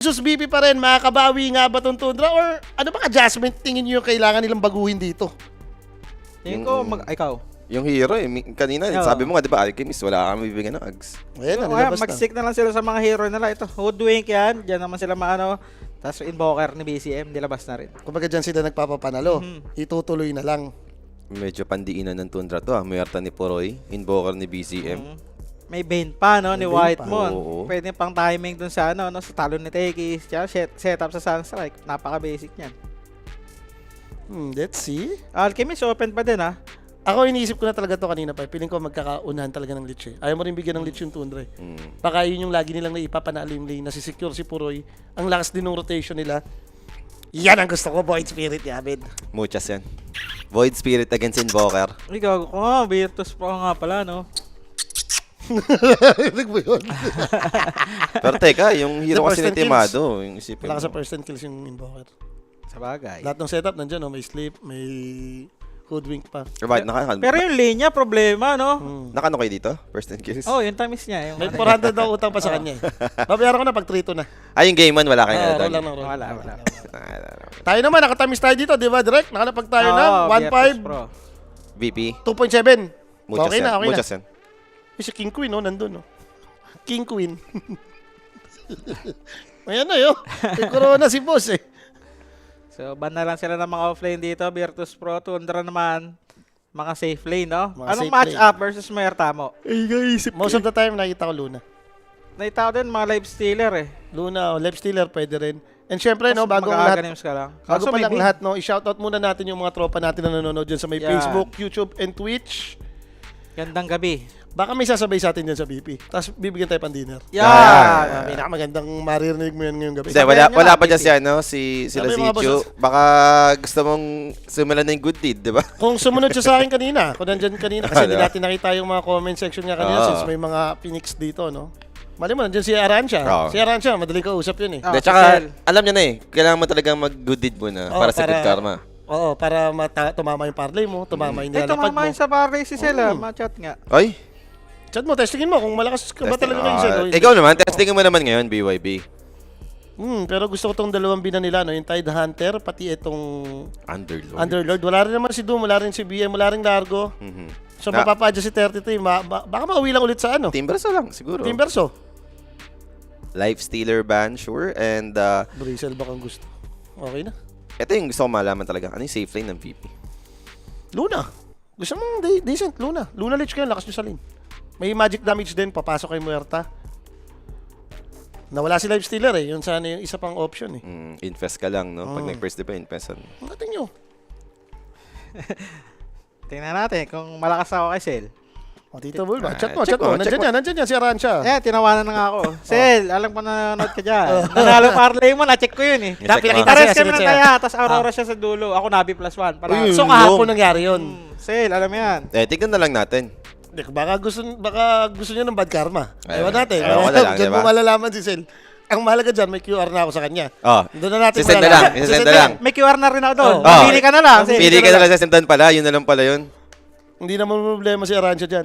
Versus BP pa rin, makakabawi nga ba itong Tundra? Or ano bang adjustment tingin nyo yung kailangan nilang baguhin dito? Tingin ko, ikaw. Yung hero kanina, sabi mo nga, di ba, Alchemist, wala kang bibigyan ng Ags. Ayan, nilabas na. Mag-stick na lang sila sa mga hero nila. Ito, Hoodwink yan. Diyan naman sila maano. Tapos Invoker ni BCM, nilabas na rin. Kumbaga dyan sila nagpapapanalo. Itutuloy na lang. Medyo pandiinan ng Tundra to Muerta ni Poroy, Invoker ni BCM. May Bane pa, no, ni Bane White pa. Moon. Oo. Pwede pang timing dun sa, sa talon ni Tekis. Setup sa Sunstrike. Napaka-basic niyan. Let's see. Alchemist, open pa din, Ako iniisip ko na talaga to kanina pa. Piling ko magkakaunahan talaga ng Lich. Ayaw mo rin bigyan ng Lich yung Tundra. Baka yun yung lagi nilang naipapanalo yung lane. Nasisecure si Puroy. Ang lakas din ng rotation nila. Yan ang gusto ko, Void Spirit, Yabid. Muchas yan. Void Spirit against Invoker. Ikaw, Virtus Pro nga pala, no? Rinig mo yun? Pero teka, yung hero kasi ni First 10 Timado, yung isipin Wala ka sa mo. first 10 kills yung Invoker. Sa bagay. Lahat ng setup nandyan, may sleep, may hoodwink pa. Right, Pero yung lane niya, problema, no? nakano kayo dito? First 10 kills? Oh, yung tamis niya. Yung May 400 daw utang pa sa kanya eh. Babayaran ko na pag 3-2 na. Yung game 1, wala kayo na Roll doon. lang ng roll. Wala. Tayo naman, nakatamis tayo dito, di ba, Direk? Nakalapag tayo na, 1-5, VP, 2.7. muchas Okay yan. na, okay na. Muchas yan. Si King Queen, nandun, King Queen. Ayan na, May corona si boss, eh. So, ban na lang sila ng mga offlane dito. Virtus Pro, Tundra naman. Mga safe lane, no? Mga Anong safe match-up versus Muerta mo? Most of the time, nakita ko Luna. Naitaw din, mga live stealer, eh. Luna, Left Stealer, pwede rin. And syempre, Tapos bago ang lahat, mag-aganims ka lang. bago Kaso pa may lang bin. lahat, i-shoutout muna natin yung mga tropa natin na nanonood dyan sa may Yan. Facebook, YouTube, and Twitch. Gandang gabi. Baka may sasabay sa atin dyan sa BP. Tapos bibigyan tayo pang dinner. Yeah! Pinakamagandang maririnig mo yan ngayong gabi. Hindi, Sabayan nyo wala lang, pa dyan VP. siya, no? Sila Sabi si mga Chu. bosses. Baka gusto mong sumala na yung good deed, di ba? Kung sumunod siya sa akin kanina, kung nandyan kanina, kasi hindi Diba? natin nakita yung mga comment section niya kanina Oo. since may mga Phoenix dito, no? Mali mo, nandyan si Arancia. Oo. Si Arancia, madaling kausap yun eh. Ah, Hindi, si tsaka, Sel. alam niya na kailangan mo talagang mag-good deed muna Oo, para sa good karma. Oo, para tumama yung parlay mo, tumama yung Ay, nilalapag mo. tumama yun sa party si Sela. Ma-chat nga. Ay, Chat mo, testingin mo kung malakas ka ba testing. talaga ng Zel. o hindi. Ikaw naman, testing mo naman ngayon, BYB. Pero gusto ko tong dalawang bina nila, no? Yung Tide Hunter, pati itong Underlord. Underlord. Wala rin naman si Doom, wala rin si BM, wala rin Largo. So mapapa-adjust si 33. Baka mauwi lang ulit sa ano? Team Verso lang, siguro. Team Verso. Life Stealer ban, sure. And Brisel baka gusto. Okay na. ito yung gusto ko malaman talaga. Ano yung safe lane ng VP? Luna. Gusto mong decent, Luna. Luna Lich kayo, lakas nyo sa lane. May magic damage din, papasok kay Muerta. Nawala si Life Stealer eh. Yun sana yung isa pang option eh. Infest ka lang, no? Pag nag-first di ba, infestan. Natin nyo. Tingnan natin kung malakas ako kay Sel. O, Tito Bulba. Chat check mo. mo, check Nandyan yan, si Arancia. Tinawanan na nga ako. Sel, alam ko na nanonood ka dyan. Nanalo parlay mo, na-check ko yun eh. Check mo. Pinakita Pares siya, kami ng sige, kaya, tapos Aurora siya sa dulo. Ako Nabi +1. Para. So kahapon nangyari yun. Sel, alam mo yan. Tignan na lang natin. Baka gusto niyo ng bad karma. Ewan natin. Ewan ko na lang, Diyan diba? mo malalaman si Sel. Ang mahalaga dyan, may QR na ako sa kanya. Doon na natin Sisend na lang. Sisend na lang. May QR na rin ako doon. Oh. Pili ka na lang. Sel. Pili ka na lang sa sendan pala. Yun na lang pala yun. Hindi naman problema si Arancia dyan.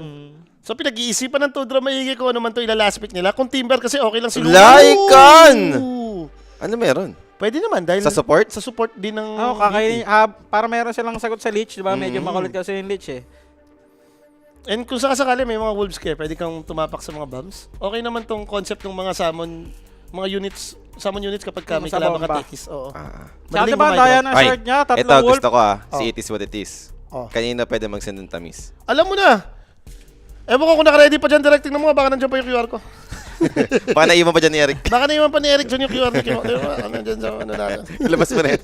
So pinag-iisipan ng Tundra maigi kung ano man to ilalaspik pick nila. Kung Timber kasi okay lang si Luna. Laikan! Ooh! Ano meron? Pwede naman dahil Sa support? Sa support din ng Kakainin. VP. Para meron silang sagot sa Lich, di ba? Medyo makulit kasi yung Lich eh. And kung sakasakali may mga wolves care, pwede kang tumapak sa mga bombs. Okay naman tong concept ng mga summon, mga units, summon units kapag may Sa kalaban bomba. ka tekis. Oo. Tsaka diba, daya ng Ay, sword niya, ito tatlong wolf. gusto ko si It Is What It Is. Oh. Kanina pwede mag-send ng tamis. Alam mo na. Ewan ko kung naka-ready pa dyan, directing na mga, baka nandiyan pa yung QR ko. Baka naiwan pa dyan ni Eric. Baka naiwan pa ni Eric dyan yung QR ni Kimo. Ano dyan sa ano natin. Labas mo rin.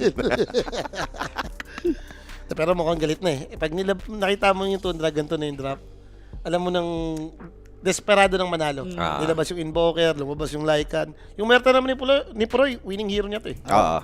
Pero mukhang galit na eh. Pag nakita mo yung Tundra, ganito na yung drop. Alam mo nang desperado ng manalo. Nilabas yung Invoker, lumabas yung Lycan. Yung Muerta naman ni Proy, winning hero niya to eh. Oo.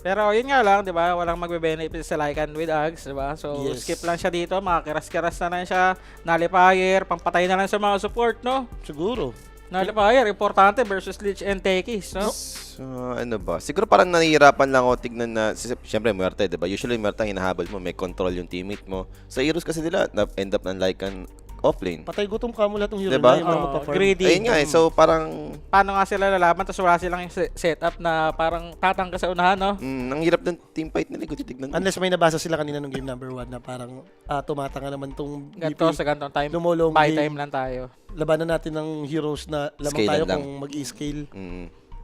Pero yun nga lang, di ba? Walang magbe-benefit sa Lycan with Ags, di ba? So, Yes. skip lang siya dito. Makakiras-kiras na lang siya. Nullifier, pampatay na lang sa mga support, no? Siguro. Nullifier, importante versus Lich and Tekis, no? So, ano ba? Siguro parang nahihirapan lang ako tignan na, siyempre, Muerte, diba? Usually, Muerte, ang hinahabol mo, may control yung teammate mo. Sa Heroes kasi nila, end up ng Lycan offlane. Patay gutom ka mo lahat ng hero Diba? na yung mga magpa-farm. greedy. Ayun nga eh, so parang Paano nga sila lalaban tapos wala silang yung setup na parang tatangka sa unahan, no? ang hirap ng team fight nila kung titignan mo. Unless may nabasa sila kanina nung game number 1 na parang tumatanga naman tong Ganto BP. sa gantong time. Lumulong Buy game. time lang tayo. Labanan natin ng heroes na lamang Scale tayo lang. kung mag-i-scale.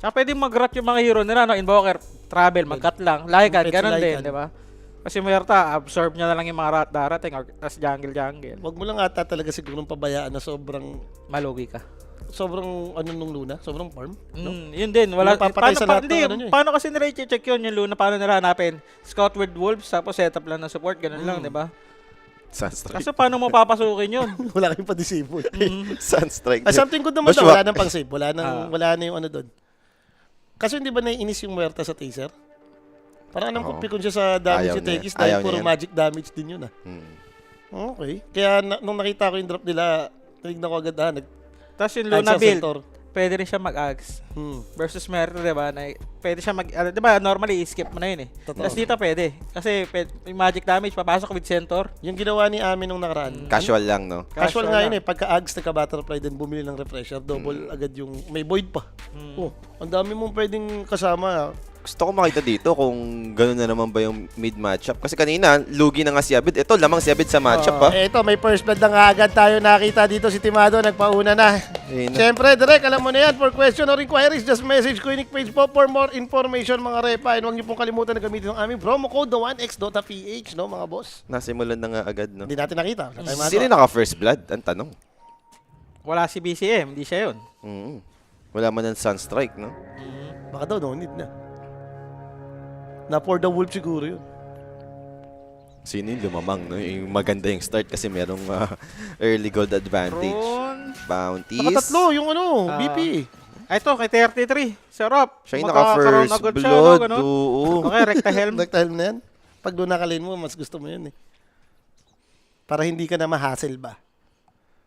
Tsaka pwede mag-rot yung mga hero nila, no? Invoker, Travel, mag-cut lang. Lycan, Pwede ganun Lycan. din, di ba? Kasi Muerta, absorb niya na lang yung mga rat darating or as jungle. Wag mo lang ata talaga sigurong pabayaan na Malugi ka. sobrang ano nung Luna, sobrang farm. No? Yun din, wala Yung papatay sa lahat ng hindi, ano niya eh. paano kasi nila i-check yun yung Luna, paano nila hanapin? Scout with Wolves, tapos setup lang ng support, ganun lang, di ba? Sunstrike. Kaso paano mo papasukin yun? Wala kayong pa-disable. Sunstrike. Something good naman daw, Bushwhack. wala nang pang-save. Wala na yung ano doon. Kasi hindi ba naiinis yung Muerta sa taser? Parang anong pikon siya sa damage Ayaw si niya. Tekis dahil Ayaw puro niya yan. magic damage din yun ah. Okay. Kaya nung nakita ko yung drop nila, tinignan ko agad Tapos yung Luna Axe build, Centaur. pwede rin siya mag-axe. Hmm. Versus Muerta, di ba? Na, pwede siya di ba, normally skip mo na yun eh. Totoo. Tapos dito pwede. Kasi yung magic damage, papasok with Centaur. Yung ginawa ni Ami nung nakaraan. Casual lang, no? Casual nga lang. yun eh. Pagka-Ags, nagka-Butterfly din, bumili ng refresher. Double agad yung may void pa. Oh, ang dami mong pwedeng kasama. Gusto ko makita dito kung gano'n na naman ba yung mid matchup. Kasi kanina, lugi na nga si Abid. Ito, lamang si Abid sa matchup, ha? Ito, may first blood na nga agad tayo nakita dito. Si Timado, nagpauna na. Ayun na. Siyempre, direct, alam mo na yan. For question or inquiries, just message Quinic page po for more information, mga repa. And huwag niyo pong kalimutan na gamitin ang aming promo code, the 1x.ph, no, mga boss? Nasimulan na nga agad, no? Hindi natin nakita. Wala tayong Sino magawa. naka-first blood? Ang tanong. Wala si BCM, hindi siya yun. Wala man ng Sunstrike, no? Baka daw, no need na. Na for the wolf siguro yun. Sino yung lumamang, no? Yung maganda yung start kasi merong early gold advantage. Ron. Bounties. Nakatatlo, yung ano, Ah. BP. Ito, kay 33. Sarap. Siya yung Magkakaroon naka-first agad siya, blood. no, ganun. Oo. Okay, recta helm. Nagtahil na yan. Pag doon nakalane mo, mas gusto mo yun eh. Para hindi ka na ma-hassle ba.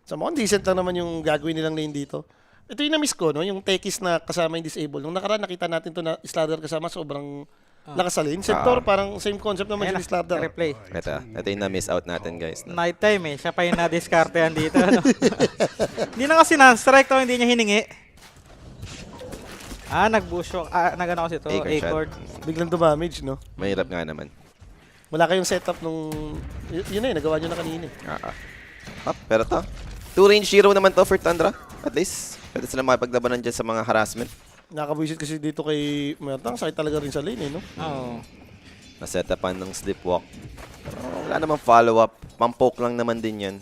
So mukhang decent lang naman yung gagawin nilang lane dito. Ito yung na-miss ko, no? Yung Tekis na kasama yung disable. Nung nakaraan, nakita natin to na Slather kasama, sobrang lakas sa lane. Sector, parang same concept naman Ayan yung Slather. replay. Ito yung na-miss out natin, guys. No? Night time eh. Siya pa yung na-discartehan dito. Ano? Hindi na kasi na-strike to, hindi niya hiningi. Nag-bush. Nagano kasi ito. Acorn Acorn. Biglang dumamage, no? Mahirap nga naman. Wala kayong setup nung... Yun na eh, nagawa nyo na kanina eh. Pero to, 2 range hero naman to for Tundra. At least, pwede sila makipaglabanan dyan sa mga harassment. Nakabwisit kasi dito kay Mertang. Sakit talaga rin sa lane eh, no? Oo. Nasetapan ng sleepwalk. Pero wala namang follow-up. Pampoke lang naman din yan.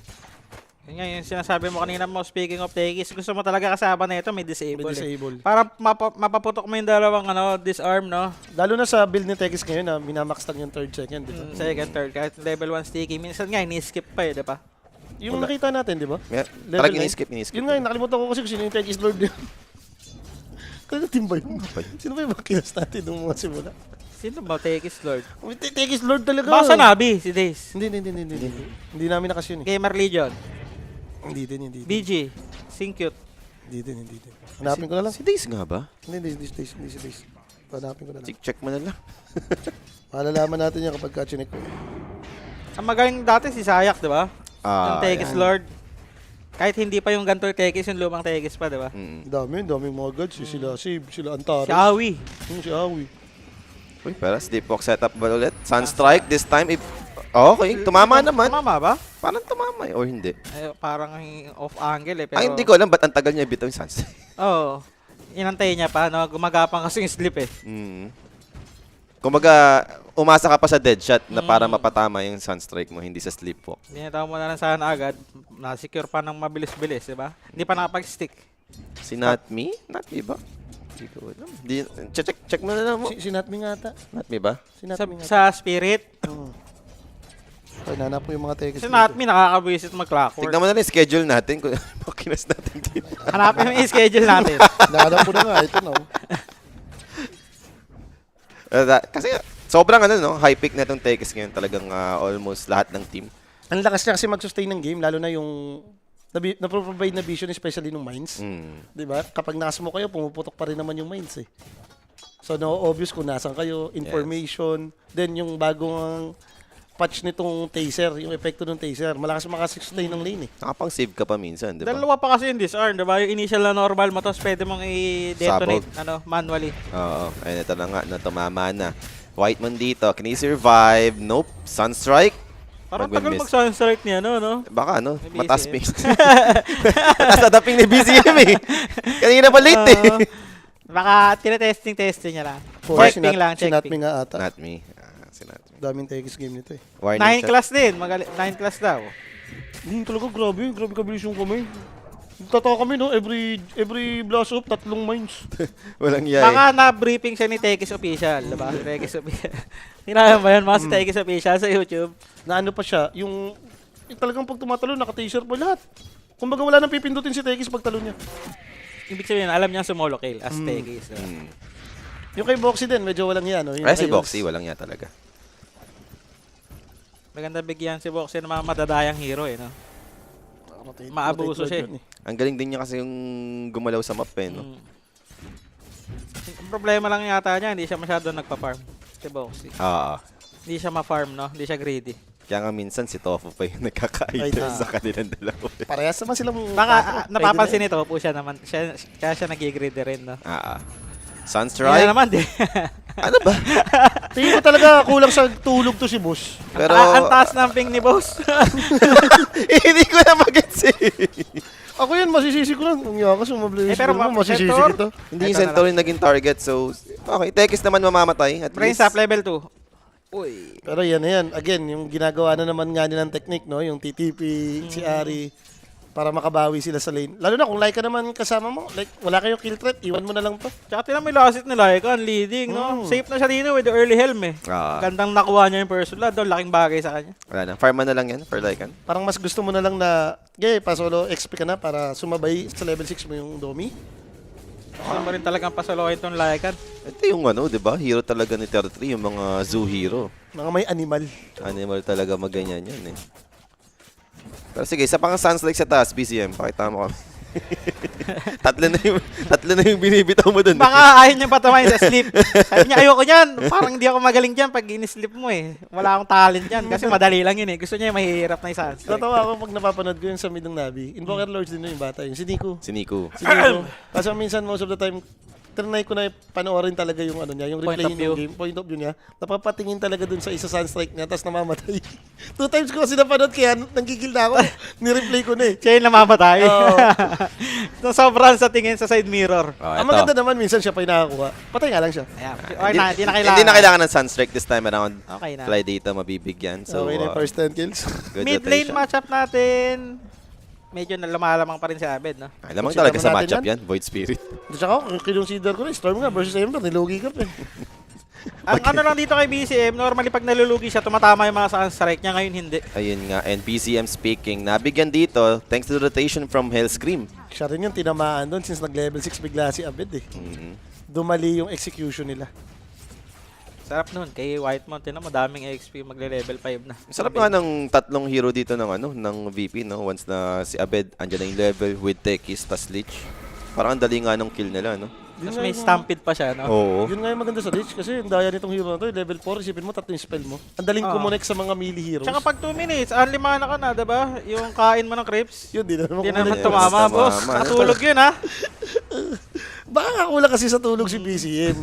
Yun nga, yung sinasabi mo kanina mo, speaking of Tekis, gusto mo talaga kasama na ito, may disable. May disable. Para mapaputok mo yung dalawang disarm, no? Lalo na sa build ni Tekis ngayon na minamax lang yung third, second, di ba? Second, third, kahit level 1 sticky. Minsan nga, ini-skip pa eh, di ba? Yung nakita natin, di ba? Parang nine. ini-skip. Yun nga, nakalimutan ko kasi kung sino yung Tekis Lord yun. Kaya team ba yun? Sino ba yung mga kinas natin nung mga simula? Sino ba Tekis Lord? Tekis Lord talaga. Baka sa Nabi, si Daze. Hindi. Hindi namin nakasyon eh. Gamer Legion. Hindi din. BG. Syncute. Hindi din. Hanapin ko na lang. Si Daze nga ba? Hindi si Days. Hanapin ko na lang. Check mo na lang. Malalaman natin yan kapag ka-chinek ko. Ang magaling dati si Sayak, di ba? Yung Tekis yan. Lord. Kahit hindi pa yung ganito Tekis, yung lumang Tekis pa, di ba? Daming mga gods. Sila Sib, sila Antares. Si Awi. Si Awi. Uy, pero sleepwalk setup ba ulit? Sunstrike this time. Okay, tumama naman. Tumama ba? Parang tumama eh, or hindi. Parang off angle eh. Pero... Ay, hindi ko alam ba't ang tagal niya bitaw yung Sunstrike. Oo. Inantay niya pa, no? Gumagapang kasi yung slip eh. Kumbaga, umasa ka pa sa dead shot na para mapatama yung Sunstrike mo, hindi sa sleepwalk. Binitaw mo na lang sana agad. Na-secure pa ng mabilis-bilis, di ba? Hindi pa nakapag-stick. Si Natmi? Natmi ba? Hindi ko alam. Check mo na lang mo. Si Natmi nga ata. Natmi ba? Si Natmi nga ata. Sa Spirit. Ay, nanap ko yung mga Tekis. Kasi Natmi nakakabuisit mag-clockwork. Tignan mo na lang yung schedule natin kung makinas natin dito. Hanapin mo yung schedule natin. Nanap ko na nga. Ito no. Kasi sobrang high pick na itong Tekis ngayon. Talagang almost lahat ng team. Ang lakas niya kasi mag-sustain ng game, lalo na yung na-provide na vision, especially nung mines. Di ba? Kapag nakasmoke kayo, pumuputok pa rin naman yung mines eh. So, no obvious kung nasan kayo, information, then yung bagong patch nitong taser, yung epekto ng taser. Malakas makasustain ng lane eh. Nakapang-save ka pa minsan, di ba? Dalawa pa kasi yung disarm, di ba? Yung initial na normal mo, tapos pwede mong i-detonate, manually. Oo. Ayun, ito na nga, tumama na. Whiteman dito, can he survive? Nope. Sunstrike? Parang Mag-win tagal miss. mag-sunstrike niya, no? Baka ano, May matas BCM. ping. Matas na daping ni BCM eh. Kanina pa late eh. Baka tinetesting niya lang. Force, Check ping lang, check sinat me ping. nga ata. Not me. Si not me. Daming tekis game nito eh. Warning 9 shot. class din, 9 class daw. Hindi talaga, grabe kabilis yung kamay. Tatawa kami no, every blast off, 3 mines. Walang yay. Baka na-briefing siya ni Tekis Official, diba? Tekis Official. Tingnan mo ba yun, mga sa Tekis Official sa YouTube? Na ano pa siya, yung talagang pag tumatalo, naka-taser pa lahat. Kumbaga wala nang pipindutin si Tekis pag talo niya. Ibig sabihin, alam niya sumolo kill as Tekis. Diba? Yung kay Boxy din, medyo walang yan. No? Yung Ay, si kay Boxy, walang yan talaga. Maganda bigyan si Boxy ng mga madadayang hero eh, no? Maabuso siya eh. Ang galing din niya kasi yung gumalaw sa map eh, no? Ang problema lang yata niya, hindi siya masyado nagpa-farm. Si Boxy. Oo. Hindi siya ma-farm, no? Hindi siya greedy. Kaya nga minsan si Tofu pa yung nagkaka-item sa kanilang dalawa. Parehas naman silang... Baka Pwede napapansin na nito po siya naman. Kaya siya nag-greedy rin, no? Sunstrike? Kaya naman, di. Ano ba? Tingin ko talaga kulang sa tulog to si Boss. Pero... Ang taas ng ping ni boss. Hindi ko na magets eh. Ako yan, masisisi ko lang. Ang yakas, umabli. pero masisisi Centaur? kita. Hindi yung Ito na Centaur yung naging target, so... Okay, Tekis naman mamamatay. At Brains least. up level 2. Uy. Pero yan na yan. Again, yung ginagawa na naman nga nilang technique, no? Yung TTP, si Ari, para makabawi sila sa lane. Lalo na kung Laika naman kasama mo, like, wala kayong kill threat, iwan mo na lang to. Tsaka tinan mo yung last hit nila, ikaw ang leading, no? Safe na siya dito with the early helm eh. Gandang nakuha niya yung first blood, doon laking bagay sa kanya. Wala na. Farman na lang yan for Lycan. Parang mas gusto mo na lang na, pa-solo XP ka na para sumabay sa level 6 mo yung Domi. Ano mo rin talagang pasalokin tong Lycan. Ito yung ano, di ba? Hero talaga ni Terra 3, yung mga zoo hero. Mga may animal. Animal talaga maganyan yan eh. Pero sige, isa pang Sunstrike sa taas, BCM. Pakita mo kami. tatlo na yung binibitaw mo dun. Baka ayaw niya patamayin sa sleep. Sabi niya, ayoko niyan. Parang hindi ako magaling dyan pag in-sleep mo eh. Wala akong talent dyan kasi madali lang yun eh. Gusto niya yung mahihirap na isa. Tatawa ako pag napapanood ko yun sa Midong Nabi. Invoker Lords din yung bata yun. Si Nico. Si Nico. Si Nico. Kasi minsan, most of the time, trinay ko na panoorin talaga yung ano niya, yung Point replay of view. ng game, point of view niya. Napapatingin talaga dun sa isa Sunstrike niya, tapos namamatay. 2 times ko kasi napanood, kaya nanggigil na ako. Ni-replay ko na eh. Siya yung namamatay. Oo. So, sobrang sa tingin sa side mirror. Oh, Ang maganda naman, minsan siya pa yung nakakuha. Patay nga lang siya. Ayan. Okay na, hindi na kailangan. Hindi na kailangan ng Sunstrike this time around. Okay na. Fly data mabibigyan. So, Okay na yung first 10 kills. good Mid lane rotation. matchup natin. Medyo nalalamang pa rin si Abed, no? Ay, lamang Consider talaga mo sa natin matchup yan? yan. Void Spirit. Tsaka ako, kinonsider ko na, Storm nga versus Ember, nilugi ka pa eh. Ang ano lang dito kay BCM, normally pag nalulugi siya, tumatama yung mga Sunstrike niya, ngayon hindi. Ayun nga. And BCM speaking, nabigyan dito thanks to the rotation from Hellscream. Siya rin yung tinamaan doon since nag-level 6 bigla si Abed eh. Dumali yung execution nila. Sarap nun, kay Whitemount, yun, madaming XP, magle-level 5 na. Sarap nga ng tatlong hero dito ng ano ng VP, no? Once na si Abed andyan na yung level with Tekis tas Lich. Parang ang dali nga ng kill nila, no? Tapos may stampede pa siya, no? Oo. Yun nga yung maganda sa Lich kasi yung daya nitong hero na to, level 4, isipin mo, 3 yung spell mo. Ang daling kumonek sa mga melee heroes. Tsaka pag 2 minutes, only mana ka na, diba? Yung kain mo ng creeps. Yun, di na naman Hindi naman kumonek. tumama, Tumama. boss. Natulog yun, ha? Baka kulang kasi sa tulog si BCM.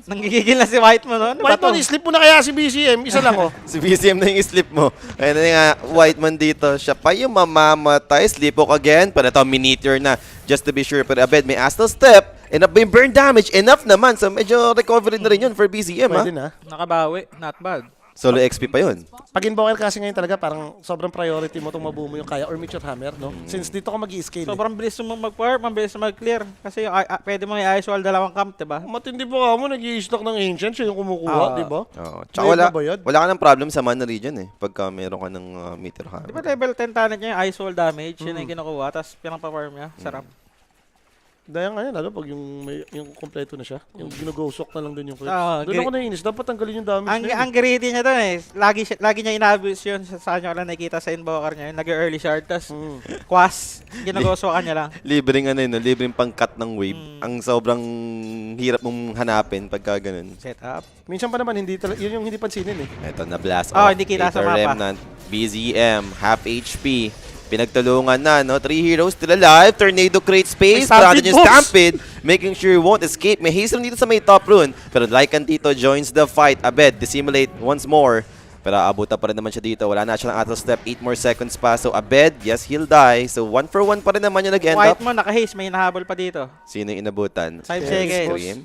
Nanggigigil na si Whitemount, no? Ano ba White man, to? sleep mo na kaya si BCM, isa lang oh. Si BCM na yung sleep mo. Ayun na nga, Whiteman dito. Siya pa yung mamamatay. Sleepwalk again. Pero ito, Meteor na. Just to be sure. Pero Abed, may Astral Step. Enough ba yung burn damage? Enough naman. So medyo recovery na rin yun for BCM, ha? Pwede na. Nakabawi, not bad. Solo XP pa yun. Pag invoker kasi ngayon talaga parang sobrang priority mo itong mabuo mo yung kaya or Meteor Hammer, no? Since dito ka mag-i-scale. Sobrang bilis mo mag-farm, ang bilis mo mag-clear. Kasi pwede mo i-ice wall dalawang camp, diba? Matindi pa ka mo, nag-i-stock ng Ancient, siya yung kumukuha, di ba? Oo. Tsaka May wala, babayad. wala ka ng problem sa mana region, eh. Pagka meron ka ng Meteor Di ba Hammer. level 10 talent niya yung ice wall damage, yun ang kinukuha, tapos pinang-farm niya, sarap. Dahil nga yan, lalo pag yung kompleto na siya. Yung ginugosok na lang dun yung clips. Oo, Doon ako naiinis. Dapat tanggalin yung damage Ang, na yun. ang greedy niya doon eh. Lagi niya inabuse yun. Saan niyo lang nakikita sa invoker niya. Yung nag-early shard. Tapos, kwas. Ginagoswakan niya lang. Libreng ano yun, libreng pang-cut ng wave. Ang sobrang hirap mong hanapin pagka ganun. Set up. Minsan pa naman, yun yung hindi pansinin eh. Ito na blast Oh, off. hindi kita sa Gator mapa. Remnant, BZM, half HP. Pinagtulungan na, no? 3 heroes still alive. Tornado creates space. May Stampede, Parado niya boss! Stampede. Making sure he won't escape. May haste dito sa may top rune. Pero Lycan dito joins the fight. Abed, dissimulate once more. Pero abuta pa rin naman siya dito. Wala na siya ng Atlas Step. 8 more seconds pa. So Abed, yes, he'll die. So 1 for 1 pa rin naman yung nag-end up. White mo, naka-haze. May nahabol pa dito. Sino yung inabutan? 5 Yes, seconds. Scream.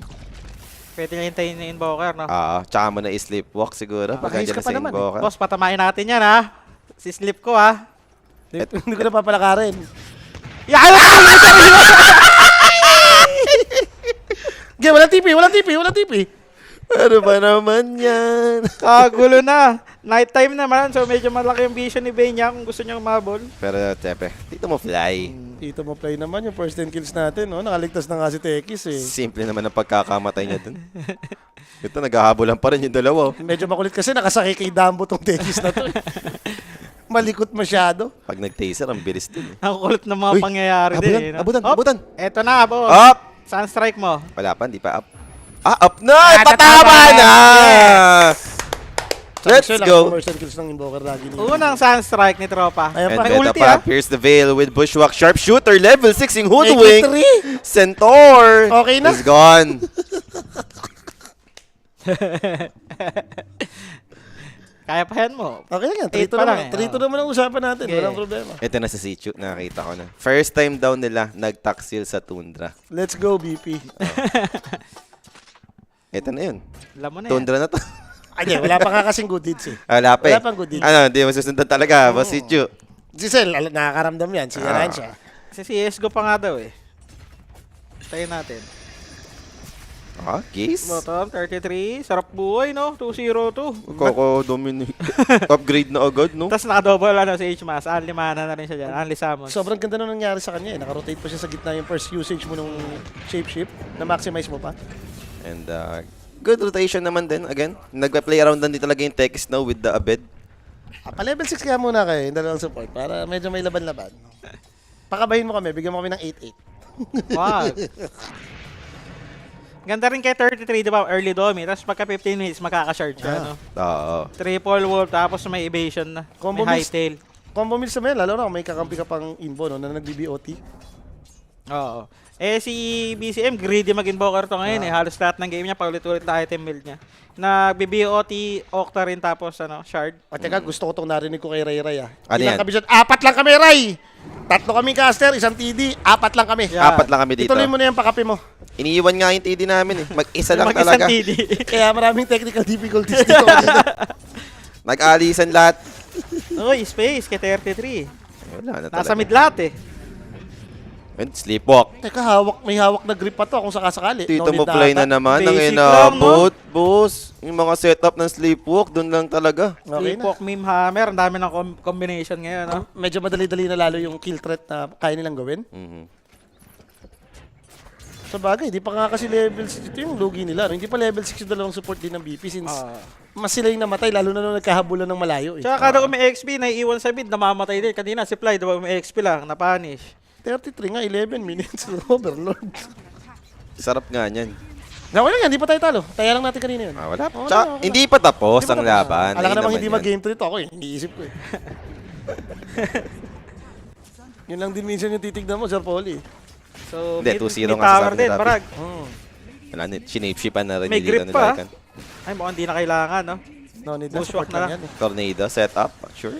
Pwede niya hintayin yung invoker, no? Tsaka mo na sleepwalk siguro. Pagka Naka-haze dyan ka na pa sa naman invoker. Boss, patamain natin yan, ha? Si slip ko, ha? Hindi ko na papalakarin. Yan! Okay, walang TP, walang TP, walang TP. Ano ba naman yan? Kagulo na. Nighttime naman, so medyo malaki yung vision ni Benya kung gusto niya umabol. Pero, Tepe, dito mo fly. Dito mo play naman yung first 10 kills natin, no? Nakaligtas na nga si Tekis eh. Simple naman ang pagkakamatay niya dun. Ito, naghahabulan pa rin yung dalawa. Medyo makulit kasi nakasakay kay Dambo tong Tekis na to eh. Malikot masyado. Pag nag-taser, ang bilis din. Ang kulit ng mga Uy, pangyayari din. abutan, eh, no? abutan, Op, abutan. Eto na, boss. Up! Saan strike mo? Wala pa, hindi pa up. Up na! Ah, Patama tatama! na! Let's Sabi sa'yo, go! First 10 kills ng Invoker lagi niya. Unang saan strike ni Tropa. Ayan And pa. May Beta ulti, pa, ah. pierce the veil with Bushwhack Sharpshooter, level 6 yung Make Hoodwink. it 3. Centaur Okay na. is gone. Kaya pa yan mo. Okay lang yan. 3-2 Eight pa naman. lang eh. 3-2 naman ang usapan natin. Okay. Walang problema. Ito na si Sichu, nakakita ko na. First time daw nila nag-taksil sa Tundra. Let's go, BP. Ito na yun. Alam mo na yan. Tundra na to. Ay, wala pa nga kasing good deeds eh. Wala pa eh. Wala pang good deeds. Ano, hindi mo susundan talaga, Boss Sichu. Si Sel, nakakaramdam yan. Si Aransha. Kasi CSGO pa nga daw eh. Tayo natin. Case? Bottom, 33. Sarap buhay, no? 202. Dominate. Upgrade na agad, no? Tapos naka-double ano, si HMAS. Unli mana na rin siya dyan. Unli summons. Sobrang ganda nung nangyari sa kanya eh. Naka-rotate pa siya sa gitna yung first usage mo nung shapeshift. Na-maximize mo pa. And good rotation naman din. Again, nagpa-play around din talaga yung Tekis now with the Abed. Pa-level 6 kaya muna kayo. Yung dalawang support. Para medyo may laban-laban. Pakabahin mo kami. Bigyan mo kami ng 8-8. Wow. Ganda rin kay 33, di ba? Early domi. Tapos pagka 15 minutes, makaka-charge siya, no? Oo. Triple wolf, tapos may evasion na. Combo May mix. hightail. Combo mills naman, lalo na kung may kakampi ka pang invo, no? Na nag-BBOT. Oo. Eh, si BCM, greedy mag-invoker to ngayon eh. Halos lahat ng game niya, paulit-ulit na item build niya. Nag-BBOT, Octa rin, tapos ano, shard. At teka, gusto ko itong narinig ko kay Ray Ray ah. Ano Ilang yan? kami dyan? 4 lang kami, Ray! 3 kami caster, 1 TD, 4 lang kami. Yeah. 4 lang kami dito. Ituloy mo na yung pakape mo. Iniiwan nga yung TD namin eh. Mag-isa lang Mag-isang talaga. TD. Kaya maraming technical difficulties dito. Nag-alisan lahat. Uy, space, kay 33. Wala na Nasa talaga. mid lahat eh. And sleepwalk. Teka, may hawak na grip pa to kung sakasakali. Dito No mo need play ata. na naman. Ang Basic inabot, boss. Yung mga setup ng sleepwalk, dun lang talaga. Okay na. Sleepwalk, meme hammer, ang dami ng combination ngayon, no? Medyo madali-dali na lalo yung kill threat na kaya nilang gawin. Mhm. Sa bagay, di pa nga kasi level 6 ito yung lugi nila. No? Hindi pa level 6 yung dalawang support din ng BP since mas sila yung namatay lalo na nung nagkahabulan ng malayo eh. Tsaka kada kung may XP, naiiwan sa mid, namamatay din. Kanina, si Fly, diba may XP lang, napanish. 33 nga, 11 minutes. Overlord. Sarap nga niyan. Wala yan, hindi pa tayo talo. Taya lang natin kanina yun. Wala. Wala, Tsaka, wala. hindi pa tapos Hindi pa ang tapos. laban. Alam ka Ayun namang naman hindi yan. mag-game 3 to ako eh. Iniisip ko eh. Yun lang din minsan yung titignan mo, Sir Paulie. So, Hindi, mid, 2-0 mid nga sa tower sabi ni din, Rafi. barag. Wala na, sinapeshipan na rin May dito grip ni pa. Lycan. Ay, mukhang di na kailangan, no? No need na, Bushwhack support na lang lang. yan eh. Tornado, setup, sure.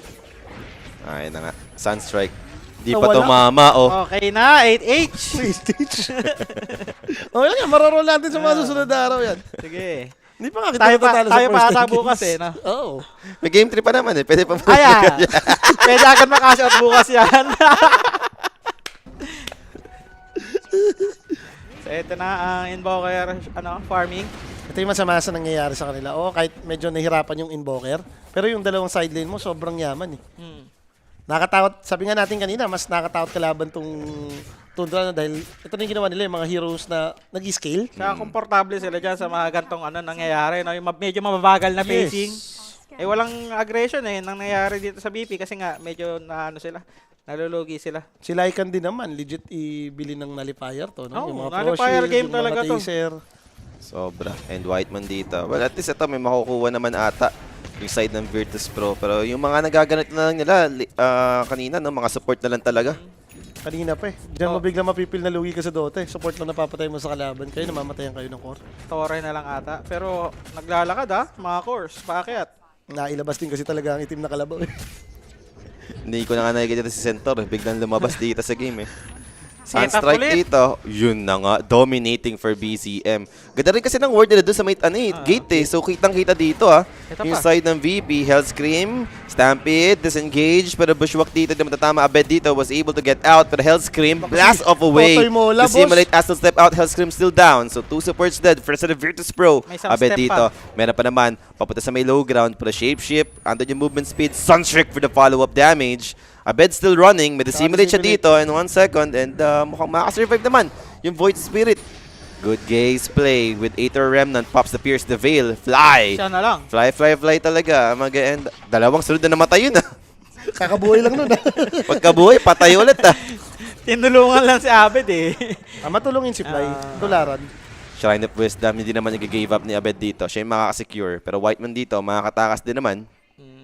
Ayun na nga. Sunstrike. Di Nawala. pa tumama, oh. Okay na, 8H. Free stage. Okay lang yan, mararol natin sa mga susunod na araw yan. Sige. Hindi pa nga kita Tayo pa natatalo sa ata first 10 bukas games. eh, no? Oo. May game 3 pa naman eh. Pwede pa po. Ayan. Pwede agad makash-out bukas yan. So, ito na ang invoker, farming. Ito yung masama sa nangyayari sa kanila. Oo, kahit medyo nahirapan yung invoker. Pero yung dalawang side lane mo, sobrang yaman eh. Nakatakot, sabi nga natin kanina, mas nakatakot kalaban tong Tundra na dahil ito na yung ginawa nila, yung mga heroes na nag-scale. Kaya komportable sila dyan sa mga gantong nangyayari. No? Yung medyo mababagal na Yes. pacing. Eh walang aggression nang nangyayari dito sa BP kasi nga medyo sila. Nalulugi sila. Si Lycan din naman, legit ibili ng nullifier to. No? Oo, Yung mga nullifier Pro-Shield, game yung mga talaga to. taser. Sobra. And Whiteman dito. Well, at least ito may makukuha naman ata yung side ng Virtus Pro. Pero yung mga nagaganap na lang nila kanina, no, mga support na lang talaga. Kanina pa eh. Diyan mo biglang mapipil na lugi ka sa Dota eh. Support lang napapatay mo sa kalaban. Kayo namamatayan kayo ng core. Tore na lang ata. Pero naglalakad mga course. Paakyat. Nailabas din kasi talaga ang itim na kalabaw eh. Hindi ko na nga nakikita si Centaur. Biglang lumabas dito sa game eh. Setup Sunstrike ulit. dito, yun na nga, dominating for BCM. Ganda rin kasi ng word nila doon sa may gate eh. So kitang-kita dito Ito yung pa. side ng VP, Hellscream, Stampede, disengage, pero Bushwhack dito, di matatama. Abed dito was able to get out, pero Hellscream, blast off away. Totoy mo, To boss. simulate Astral Step out, Hellscream still down. So 2 supports dead, first set of Virtus Pro. May isang Abed step dito, pa. meron pa naman, papunta sa may low ground, pero Shapeshift, andun yung movement speed, Sunstrike for the follow-up damage. Abed still running, may dissimulate siya dito in 1 second and mukhang makasurvive naman yung Void Spirit. Good gaze play with Aether Remnant, pops the Pierce the Veil, fly! Siya na lang. Fly talaga, mag-end. Dalawang sunod na namatay yun Kakabuhay lang nun ah. Pagkabuhay, patay ulit Tinulungan lang si Abed eh. Matulungin si Fly. Tularan. Shrine of Wisdom, hindi naman nag-give up ni Abed dito. Siya yung makakasecure. Pero Whiteman dito, makakatakas din naman.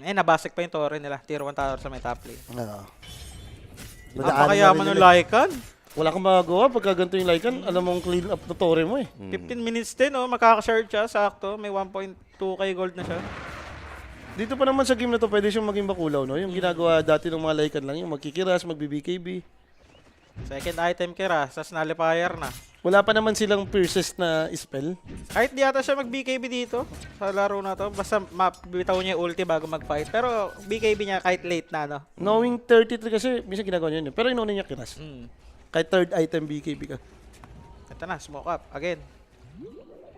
Nabasik pa yung Tore nila. Tier 1 tower sa may top lane. Oo. Napakayaman ng Lycan. Wala kang magagawa pagka ganito yung Lycan. Alam mong clean up na tore mo eh. 15 minutes din, makaka-shard siya, sakto. May 1.2k gold na siya. Dito pa naman sa game na to, pwede siyang maging bakulaw, no? Yung ginagawa dati ng mga Lycan lang, yung magkikiras, magbi-BKB. Second item kira, sa nullifier na. Wala pa naman silang pierces na spell. Kahit di ata siya mag-BKB dito sa laro na to. Basta mabitaw niya yung ulti bago mag-fight. Pero BKB niya kahit late na, no? Knowing 33 kasi, minsan ginagawa niya yun. Pero inuuna niya kiras. Kahit third item BKB ka. Ito na, smoke up. Again.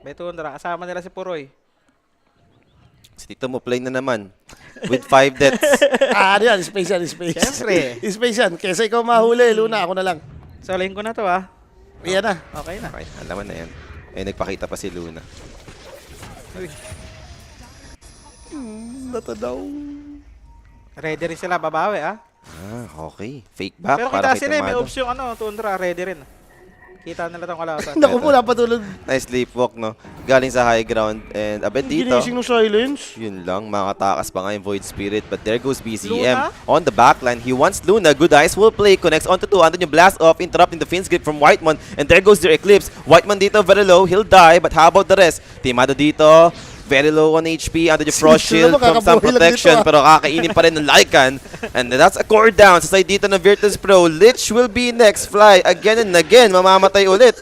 Betundra, kasama nila si Puroy. Si Tito mo, play na naman. With 5 deaths. Ano yan? Space yan, space. Siyempre. Space yan. Kesa ikaw mahuli, Luna, ako na lang. Solin ko na to, Iyan na. Okay na. Okay, alam mo na yan. Nagpakita pa si Luna. Uy. Natadaw. Ready rin sila, babawi, Okay. Fake back Pero para kita kay sila, may Tomado. ops yung Tundra, ready rin. Kita nila tong kalaban. Naku po, napatulog. Nice sleepwalk, no? Galing sa high ground. And Abed dito, Ginising ng silence. yun lang, makatakas pa nga yung Void Spirit. But there goes BCM Luna? on the backline. He wants Luna. Good eyes will play. Connects onto 2. Andun yung blast off, interrupting the Finn's grip from Whiteman. And there goes their Eclipse. Whiteman dito, very low. He'll die. But how about the rest? Timado dito, very low on HP. Andun yung Frost Sino Shield from some makakabuhay lang protection. dito, Pero kakainin pa rin ng Lycan. And that's a core down sa side dito ng Virtus Pro. Lich will be next. Fly again and again. Mamamatay ulit.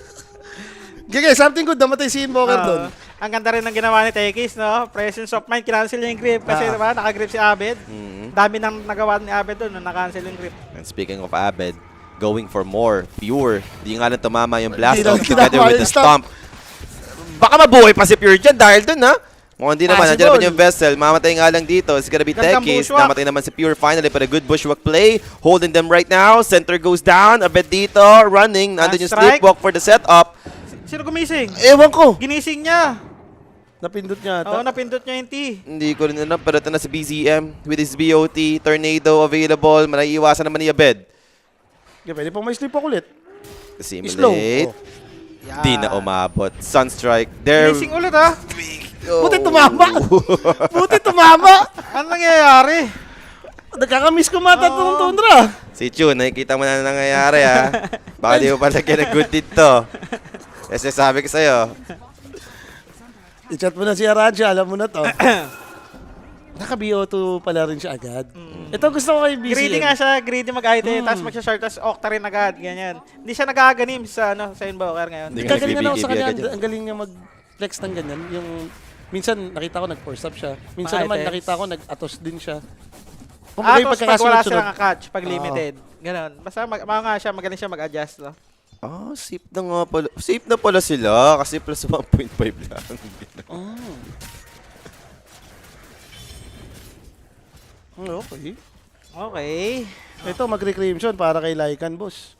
Gagay, something good. Namatay si Invoker doon. Ang ganda rin ng ginawa ni Tekis, no? Presence of mind, kinancel niya yung grip. Kasi diba, nakagrip si Abed. Dami nang nagawa ni Abed doon, nung nakancel yung grip. And speaking of Abed, going for more, pure. Di nga lang tumama yung blast Di lang off together tinama with the yung stomp. stomp. Baka mabuhay pa si Pure dyan dahil dun, ha? Mukhang di naman, Possible. nandiyan naman yung vessel. Mamatay nga lang dito. It's gonna be Gandang Tekis. bushwhack. Namatay naman si Pure finally, but a good bushwhack play. Holding them right now. Center goes down. Abed dito, running. Nandun yung strike. sleepwalk for the setup. Sino gumising? Ewan ko. Ginising niya. Napindot niya Oo, ata. napindot niya yung T. Hindi ko rin alam, pero ito na si BZM with his BOT, Tornado available. Malaiiwasan naman ni Abed. Okay, pwede pang may sleep ako ulit. Simulate. Slow. Oh. Di na umabot. Sunstrike. There. Ginising ulit, ha? Buti tumama. Buti tumama. Ano nangyayari? Nagkakamiss ko mata itong Tundra. Si Chun, nakikita mo na nangyayari ha. Baka di mo pa lagyan ng good deed to. Kasi sabi ko sa'yo. I-chat mo na si Aransha, alam mo na to. Naka-BO2 pala rin siya agad. Ito gusto ko kay BCM. Greedy nga siya, greedy mag-item, tapos magsha-shard, tapos Octarine agad, ganyan. Hindi siya nagaganim sa, sa Invoker ngayon. Hindi Kagaling na ako sa BKB kanya, agad yan. ang galing niya mag-flex ng ganyan. Yung, minsan nakita ko nag-force up siya. Minsan Mga naman items. nakita ko nag-atos din siya. Kumbaga yung Tapos pag wala pagkakasunod-sunod. silang catch, pag limited. Ganon. Basta nga siya, magaling siya mag-adjust. No? Safe na nga pala. Safe na pala sila kasi plus 1.5 lang. Okay. Okay. Ito, magre-crimson para kay Lycan, boss.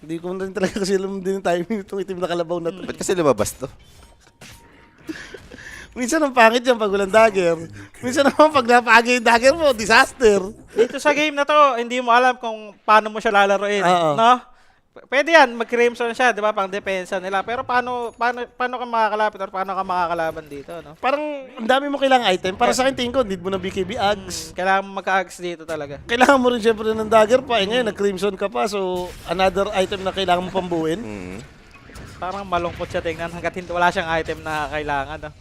Hindi ko rin talaga kasi alam din yung timing itong itim na kalabaw na to. Ba't kasi lumabas to? Minsan ang pangit yan pag walang dagger. Minsan naman pag napagay yung dagger mo, disaster. Dito sa game na to, hindi mo alam kung paano mo siya lalaroin. Oo. No? Pwede yan, mag-crimson siya, di ba? Pang depensa nila. Pero paano ka makakalapit or paano ka makakalaban dito, no? Parang ang dami mo kailangang item. Para sa akin, tingin ko, need mo ng BKB Ags. Kailangan mo magka-axe dito talaga. Kailangan mo rin syempre ng dagger pa. Eh ngayon, nag-crimson ka pa. So, another item na kailangan mo pambuin. Parang malungkot siya tingnan hanggat wala siyang item na kailangan, no?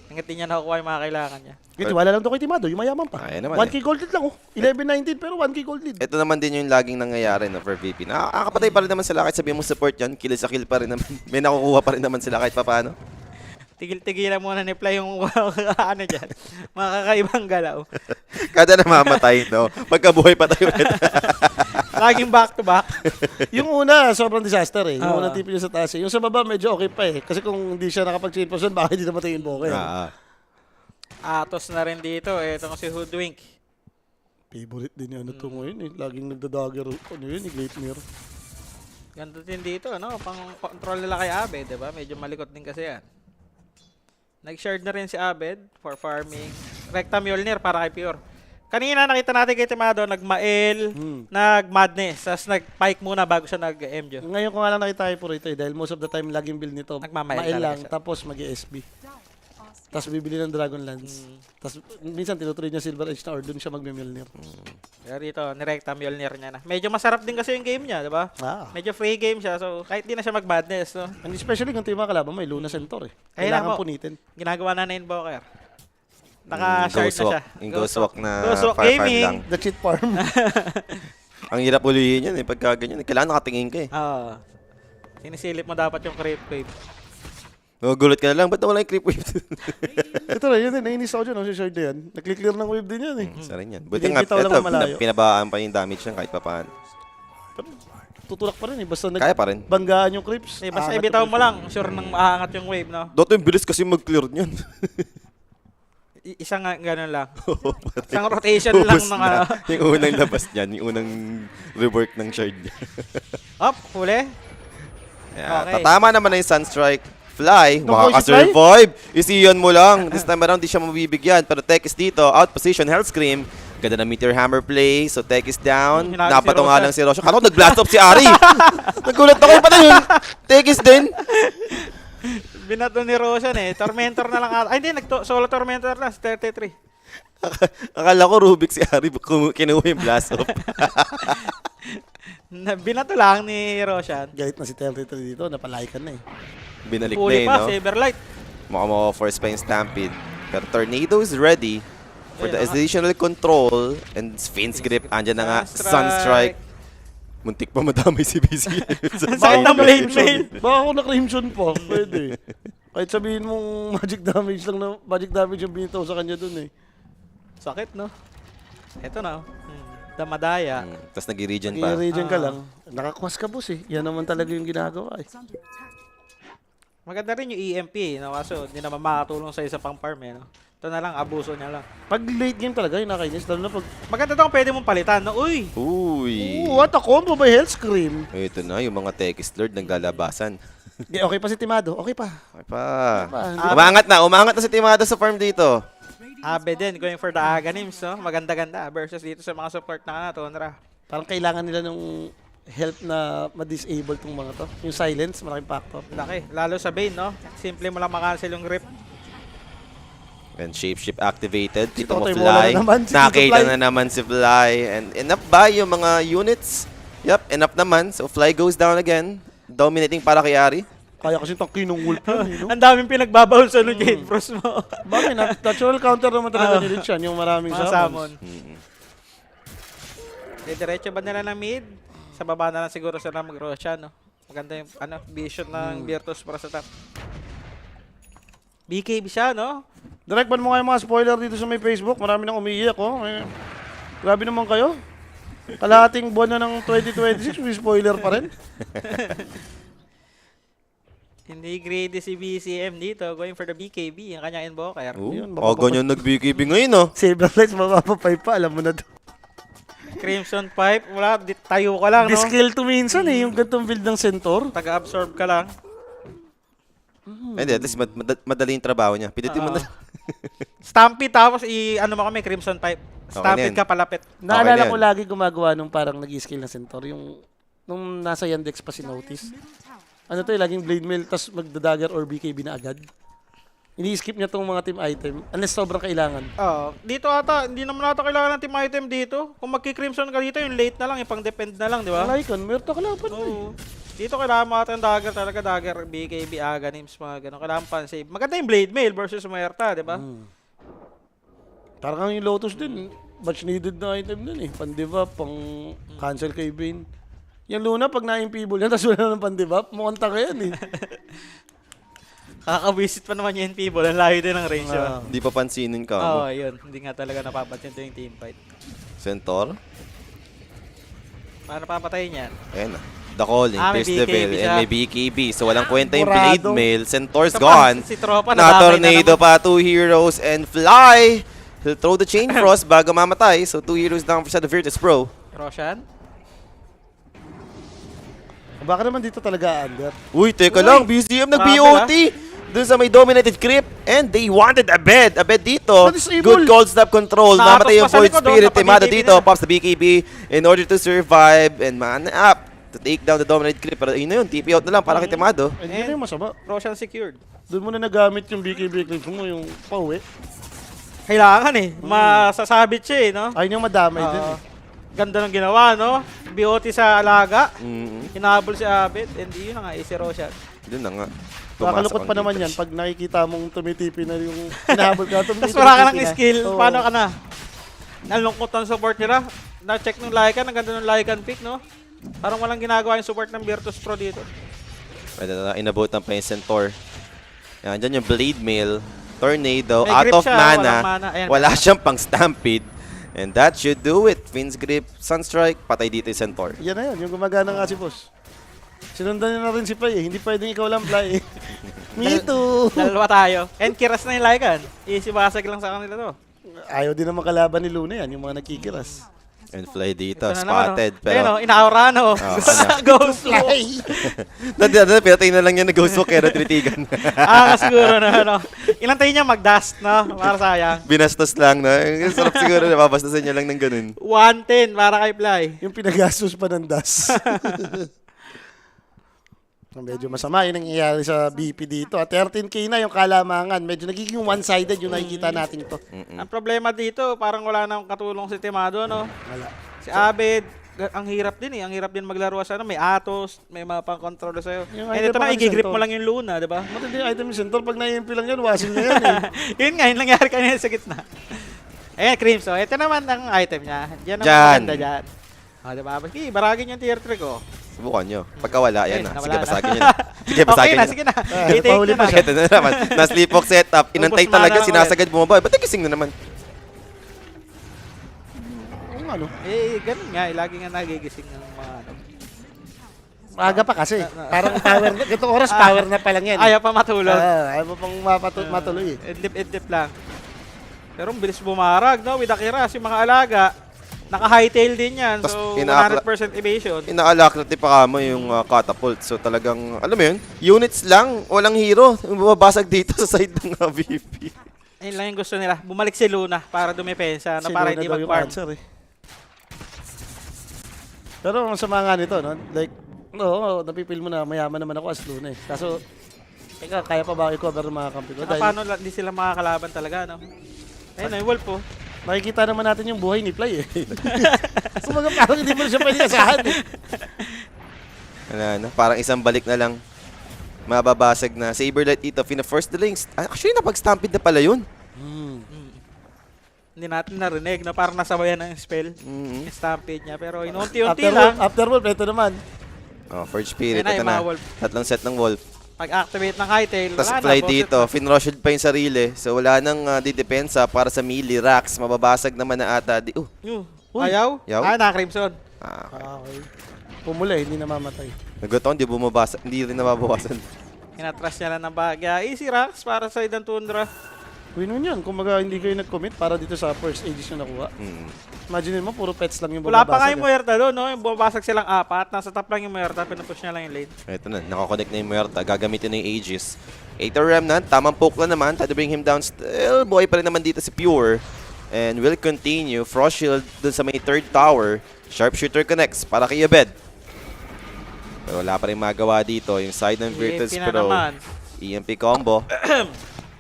Hanggat di niya nakukuha yung mga kailangan niya. Kasi wala lang to kay Timado, yung mayaman pa. Ay, naman 1k gold lead lang, oh. 11-19 pero 1k gold lead. Ito naman din yung laging nangyayari no, for VP. Nakakapatay pa rin naman sila kahit sabihin mo support yan. Kill sa kill pa rin naman. May nakukuha pa rin naman sila kahit papaano. Tigil-tigilan muna ni Play yung ano dyan, mga kakaibang galaw. Kada namamatay, no? Magkabuhay pa tayo ulit. Laging back to back. Yung una, sobrang disaster eh. Yung Oo. unang tipo niya sa taas eh. Yung sa baba, medyo okay pa eh. Kasi kung hindi siya nakapag-chain position, baka hindi namatay yung Invoker. Atos na rin dito, itong si Hoodwink. Favorite din yan ito ngayon eh. Laging nagda-dagger. Ano yun, Gleipnir. Ganda din dito, no? Pang control nila kay Abed, diba? Medyo malikot din kasi yan. Nag-shard na rin si Abed for farming. Recta Mjolnir para kay Pure. Kanina nakita natin kay Timado, nag-Mael, nag-Madness, tapos nag-Pike muna bago siya nag-Emjo. Ngayon ko nga lang nakita po rito eh. Dahil most of the time, laging build nito. Nagmamail Mail talaga lang, siya. tapos mag-SB. Tapos bibili ng Dragon Lance. Tapos minsan tinutrade niya Silver Edge na or doon siya mag-Mjolnir. Pero dito, nirekta Mjolnir niya na. Medyo masarap din kasi yung game niya, diba? Ah. Medyo free game siya, so kahit di na siya mag-Madness, no? And especially kung yung mga kalaban mo, Luna Centaur eh. Ayun Kailangan na po. punitin. Ginagawa na Invoker. Naka-shard na siya. Yung Ghost Walk na Ghost Walk 5-5 Gaming. lang. The cheat farm. Ang hirap ulihin yan eh, pagka ganyan. Kailangan nakatingin ka eh. Oo. Sinisilip mo dapat yung creep wave. Gulat ka na lang, ba't nawala yung creep wave? Ito na, yun din. Nainis ako dyan. Si shard na yan. Nag-clear ng wave din yan eh. Isa rin yan. Buti nga, Bitaw lang ito, na malayo. pinabaan pa yung damage niya kahit papaano. Tutulak pa rin eh. Basta Kaya pa rin. nagbanggaan yung creeps. Basta aangat ibitaw yung mo lang, sure nang maangat yung wave, no? Dito yung bilis kasi mag-clear niyan. Isang ganun lang. Isang rotation lang Ubus ng na. Yung unang labas niyan, yung unang rework ng shard niya. Up, huli. Yeah, Okay. tatama naman na yung Sunstrike. Fly, No voice makaka-survive. Isiyan mo lang. This time around, di siya mabibigyan. Pero Tech is dito. Out position, Hell Scream. Ganda na Meteor Hammer play. So Tech is down. Hinalo si Napato nga Roshan. lang si Roshan. Kala ko nag-blast off si Ari. Nagulat ako. Pala yun. Tech is din. Binato ni Roshan eh. Tormentor na lang ata. Ay, hindi. Solo Tormentor na. 33. Akala ko Rubik si Ari. Kinuha yung blast off. Binato lang ni Roshan. Galit na si Territory dito. Napalayikan na eh. Binalik na Huli eh, pa, no? Saberlight. Mukhang ma-force pa yung Stampede. Pero Tornado is ready for the Ayun, additional control. And Sphinx Grip. Andyan na nga. Sunstrike. Muntik pa madamay si BC. Bakit na blade mail? Baka ako na-crimson pa. Pwede. Kahit sabihin mong magic damage lang na magic damage yung binitaw sa kanya dun eh. Sakit, no? Ito na. Damadaya. Tapos nag-regen pa. I-regen ka lang. Nakakwas ka boss eh. Yan naman talaga yung ginagawa eh. Maganda rin yung EMP, no? Kaso hindi naman makatulong sa isa pang farm, eh, no? Ito na lang, abuso niya lang. Pag late game talaga, yung nakainis. Lalo na pag... Maganda daw kung pwede mong palitan, no? Uy! Uy! What a combo by Hell Scream. Ito na, yung mga Tekis Lord naglalabasan. Okay pa si Timado. Okay pa. Okay pa. Hindi Umangat na si Timado sa farm dito. Abe din, going for the Aghanims, no? Maganda-ganda versus dito sa mga support na Tonra. Parang kailangan nila ng help na ma-disable tong mga to. Yung silence, malaking factor. Laki, lalo sa Bane, no? Simple mo lang makancel yung grip. And Shapeshift activated. Si Dito mo Totoy Fly. Mola na naman, si Tito Nakita Fly. na naman si Fly. And enough ba yung mga units? Yup, enough naman. So Fly goes down again. Dominating para kay Ari. Kaya kasi tangki ng wolf yun, eh, no? Ang daming pinagbabawal sa Jade Frost mo. Bakit? Natural counter naman talaga ni Rich yan, yung maraming Mga summons. summon. Diretso ba nila ng mid? Sa baba na lang siguro sila mag-Roshan, no? Maganda yung vision ng Virtus para sa top. BKB siya, no? Direct ban mo nga yung mga spoiler dito sa may Facebook. Marami nang umiiyak, oh. Eh, grabe naman kayo. Kalahating buwan na ng 2026, may spoiler pa rin. Hindi greedy si BCM dito, going for the BKB, yung kanyang invoker. Ooh, Yun, baka ganyan nag-BKB ngayon, oh. Saber Lights, mapapapay pa, alam mo na to. Crimson Pipe, wala, tayo ka lang, no? Skill to minsan yung gantong build ng Centaur. Taga-absorb ka lang. Hindi, at least madali yung trabaho niya. Pilitin mo na. Stampede tapos ano mo kami, Crimson Pipe. Okay Stampede na yan. ka palapit. Naalala na ko yun. lagi gumagawa nung parang nag-skill na Centaur. Yung nung nasa Yandex pa si Notice. Ano to laging blade mail tas magdadagger or BKB na agad. Ini-skip niya tong mga team item unless sobrang kailangan. Dito ata, hindi naman ata kailangan ng team item dito. Kung magki-Crimson ka dito, yung late na lang, yung pang-depend na lang, di ba? Ang icon, meron to kalaban mo eh. Oo. Dito kailangan mo ata yung dagger talaga, dagger, BKB, Aganims, mga gano'n. Kailangan pan-save. Maganda yung blade mail versus Muerta, di ba? Parang yung Lotus din, much needed na item din eh. Pan-debuff, pang-cancel kay Bane. Yung Luna, pag na-impable yan, tapos wala ng pan-debuff, mukhang taka yan eh. Kaka-visit pa naman yung people, ang layo din ng range yun. Hindi pa pansinin ka Oo, mo. yun. Hindi nga talaga napapansin ito yung team fight. Centaur. Paano papatayin yan? Ayan na. The Calling, May Pierce the BKB Veil, siya. and may BKB. So walang kwenta yung Murado. Blade Mail. Centaur's Ito pa, gone. si Tropa, Na nadamay Tornado na naman. pa, 2 heroes, and Fly. He'll throw the Chain Frost bago mamatay. So 2 heroes down for the Virtus Pro. Roshan? Baka naman dito talaga under. Uy, teka lang. BCM Grabe, nag-BOT. Dun sa may dominated crypt. And they wanted a bed. A bed dito. Na-disable. Good cold snap control. Natos Namatay yung pa sa Void likod, Spirit. napag-BKB Timado dito. na. Pops the BKB in order to survive and man up to take down the dominated crypt. Pero yun na yun. TP out na lang para kay Timado. Hindi na yung masama. Roshan secured. Doon mo na nagamit yung BKB clips mo, yung pauwi. Kailangan eh. Masasabit siya eh, no? Ayun yung madamay din Oo. eh. Ganda ng ginawa, no? BOT sa alaga. Mm-hmm. Hinabol si Abed. And yun na nga, easy Roshan. Yun na nga. Kakalukot pa naman yan pag nakikita mong tumitipi na yung hinahabol ka. Tapos wala ka ng na. skill. Oo. Paano ka na? Nalungkot ang support nila. Na-check ng Lycan. Ang ganda ng Lycan pick, no? Parang walang ginagawa yung support ng Virtus Pro dito. Pwede na inabutan pa yung Centaur. Yan, dyan yung Blade Mail. Tornado, May out grip of siya, mana. walang mana. Ayan, Wala mana. siyang pang Stampede. And that should do it. Finn's Grip, Sunstrike, patay dito yung Centaur. Yan na yun, yung gumagana nga si boss. Sinundan niya na rin si Play eh. Hindi pwedeng ikaw lang Play eh. Me too! Dalawa tayo. And kiras na yung Lycan. Easy basag lang sa kanila to. Ayaw din naman kalaban ni Luna yan, yung mga nagkikiras. And Fly dito, Ito na naman, spotted. no? Pero, Ayun, no? Inaura, no? ano? Ghost Fly. pinatay na lang niya na Ghost Walk kaya natritigan. Siguro na, no? Ilantayin niya mag-dust, no? Para sayang. Binastos lang, no? Sarap siguro na babastasan niya lang ng ganun. 110 para kay Fly. Yung pinagastos pa ng DAS. Medyo masama yung nangyayari sa BP dito. 13k na yung kalamangan. Medyo nagiging one-sided yung nakikita natin to. Ang problema dito, parang wala nang katulong si Timado, no? Wala. Si Abed, ang hirap din eh. Ang hirap din maglaro sa ano. May Atos, may mga pang-control sa'yo. Yung And item ito pa na, kasi i-grip ito. mo lang yung Luna, di ba? Matindi yung item ni Centaur. Pag na-MP lang yan, wasin na yan eh. Yun nga, yun nangyari kanina sa gitna. Ayan, Crimson. Ito naman ang item niya. Diyan ang Dyan. maganda dyan. Diba? Sige, baragin yung tier 3 ko. Subukan nyo. Pagka wala, yan Ayun, na. nawala Sige, na. basagin nyo na. Sige, basagin Okay na, nyo. sige na. Ah, I-take pauli nyo pa na. siya. Ito na naman. Na-sleepwalk setup. Inantay Ubus mana talaga. lang Sinasagad bumaba. Ba't nagising na naman? Kung ano. Ganun nga. Lagi nga nagigising ng mga ano. Maaga pa kasi. Parang power na. Itong oras power na pa lang yan. Ayaw pa matulog. Ayaw mo pang matuloy eh. Edlip lang. Pero ang bilis bumarag, no? With Akira, yung mga alaga. Naka-hightail din yan. Tas So, ina-akla- 100% evasion. Inaalaklat pa kamo yung catapult. So talagang, alam mo yun, units lang, walang hero. Bumabasag dito sa side ng VP. Ayun lang yung gusto nila. Bumalik si Luna para dumepensa. Si Para Luna hindi daw yung mag-farm. answer eh. Pero ang sama nga nito, no? Like, no, napipil mo na mayaman naman ako as Luna eh. Kaso, teka, kaya pa ba i-cover ng mga kampi ko? Saka paano hindi sila makakalaban talaga, no? Ayun, ay Wolf po. Nakikita naman natin yung buhay ni Play eh. Sumaga parang hindi mo na siya pwede asahan eh. Ano, parang isang balik na lang. Mababasag na. Saberlight dito, fina-force the links. Actually, napag-stampede na pala yun. Hindi natin narinig na parang nasabayan ng spell. Mhm. Yung stampede niya. Pero inunti-unti lang. After Wolf, ito naman. Oh, Forge Spirit. Ayun na, Ito yung na. mga wolf. Tatlong set ng Wolf. Pag-activate ng hightail, Tapos wala na. fly boss. dito. Finroshed pa yung sarili. So wala nang didepensa para sa melee. Rax, mababasag naman na ata. Uy. Uy. Ayaw? Yaw? Na-Crimson. Okay. Pumula, hindi namamatay. Nagutom, hindi bumabasa. Hindi rin nababawasan. Inatras niya lang ng bagya. Easy racks para sa Idan Tundra. Win-win yun. Kung hindi kayo nag-commit para dito sa first ages yung nakuha. Imagine mo, puro pets lang yung Wala pa nga bumabasag. yung Muerta doon, no? Yung bumabasag silang apat. Nasa top lang yung Muerta. Pinupush niya lang yung lane. Ito na, nakakonect na yung Muerta. Gagamitin na yung Aegis. 8 Remnant, tamang poke lang naman. Try to bring him down still. Buhay pa rin naman dito si Pure. And will continue. Frost Shield dun sa may third tower. Sharpshooter connects para kay Abed. Pero wala pa rin magawa dito. Yung side ng Virtus EMP na Pro. naman. EMP combo.